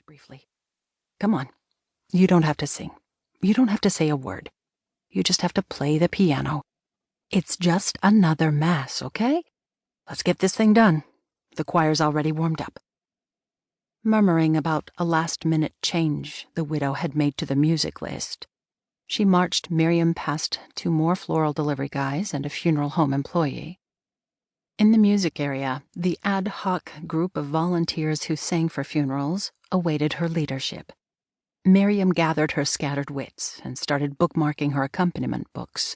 asked briefly. "Come on. You don't have to sing. You don't have to say a word. You just have to play the piano. It's just another mass, okay? Let's get this thing done. The choir's already warmed up." Murmuring about a last-minute change the widow had made to the music list, she marched Miriam past 2 more floral delivery guys and a funeral home employee. In the music area, the ad hoc group of volunteers who sang for funerals awaited her leadership. Miriam gathered her scattered wits and started bookmarking her accompaniment books.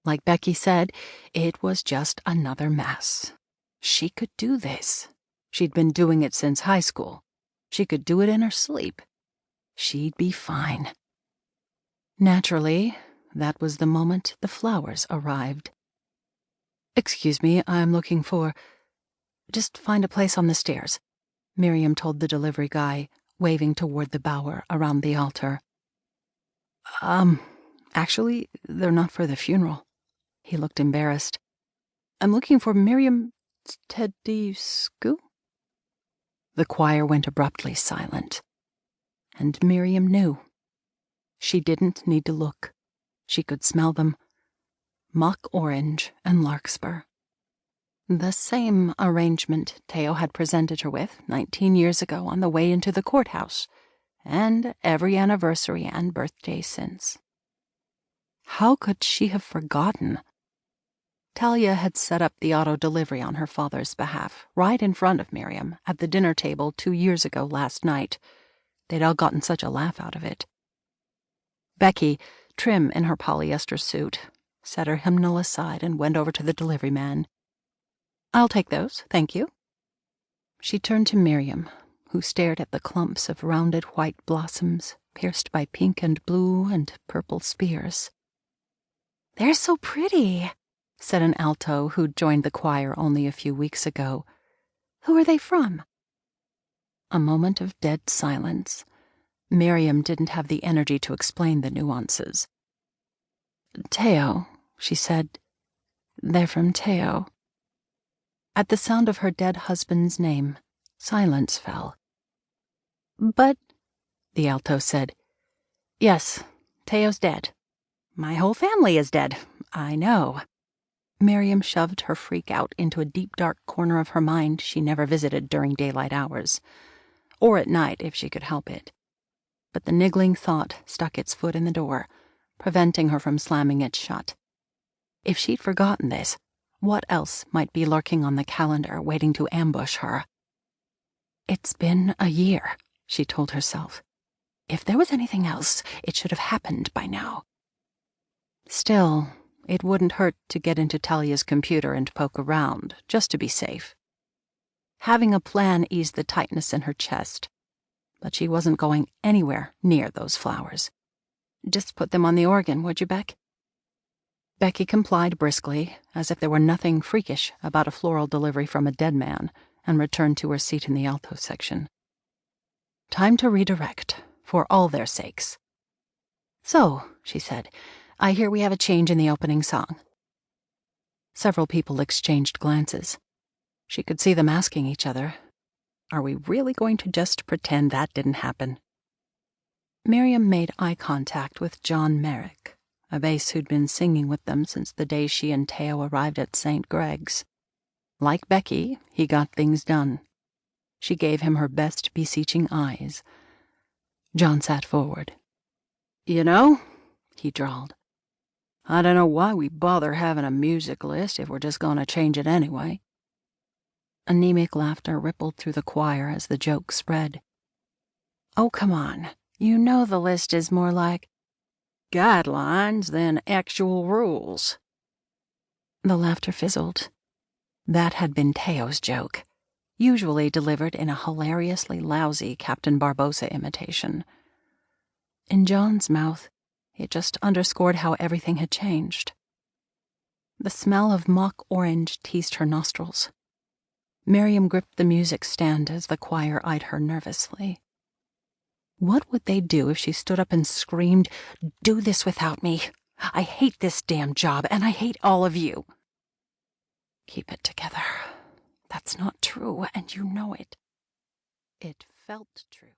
Like Becky said, it was just another mass. She could do this. She'd been doing it since high school. She could do it in her sleep. She'd be fine. Naturally, that was the moment the flowers arrived. "Excuse me, I'm looking for—" "Just find a place on the stairs," Miriam told the delivery guy, waving toward the bower around the altar. Actually, they're not for the funeral." He looked embarrassed. "I'm looking for Miriam Tedesco." The choir went abruptly silent, and Miriam knew. She didn't need to look. She could smell them. Mock orange and larkspur. The same arrangement Teo had presented her with 19 years ago on the way into the courthouse, and every anniversary and birthday since. How could she have forgotten? Talia had set up the auto delivery on her father's behalf, right in front of Miriam, at the dinner table 2 years ago last night. They'd all gotten such a laugh out of it. Becky, trim in her polyester suit, set her hymnal aside and went over to the delivery man. "I'll take those, thank you." She turned to Miriam, who stared at the clumps of rounded white blossoms pierced by pink and blue and purple spears. "They're so pretty," said an alto who'd joined the choir only a few weeks ago. "Who are they from?" A moment of dead silence. Miriam didn't have the energy to explain the nuances. "Teo," she said. "They're from Teo." At the sound of her dead husband's name, silence fell. "But," the alto said, "yes, Teo's dead. My whole family is dead, I know." Miriam shoved her freak out into a deep dark corner of her mind she never visited during daylight hours, or at night if she could help it. But the niggling thought stuck its foot in the door, preventing her from slamming it shut. If she'd forgotten this, what else might be lurking on the calendar waiting to ambush her? "It's been a year," she told herself. "If there was anything else, it should have happened by now." Still, it wouldn't hurt to get into Talia's computer and poke around, just to be safe. Having a plan eased the tightness in her chest, but she wasn't going anywhere near those flowers. "Just put them on the organ, would you, Beck?" Becky complied briskly, as if there were nothing freakish about a floral delivery from a dead man, and returned to her seat in the alto section. Time to redirect, for all their sakes. "So," she said, "I hear we have a change in the opening song." Several people exchanged glances. She could see them asking each other, "Are we really going to just pretend that didn't happen?" Miriam made eye contact with John Merrick, a bass who'd been singing with them since the day she and Teo arrived at St. Greg's. Like Becky, he got things done. She gave him her best beseeching eyes. John sat forward. "You know," he drawled, "I don't know why we bother having a music list if we're just going to change it anyway." Anemic laughter rippled through the choir as the joke spread. "Oh, come on. You know the list is more like guidelines than actual rules." The laughter fizzled. That had been Teo's joke, usually delivered in a hilariously lousy Captain Barbossa imitation. In John's mouth, it just underscored how everything had changed. The smell of mock orange teased her nostrils. Miriam gripped the music stand as the choir eyed her nervously. What would they do if she stood up and screamed, "Do this without me! I hate this damn job, and I hate all of you!" Keep it together. That's not true, and you know it. It felt true.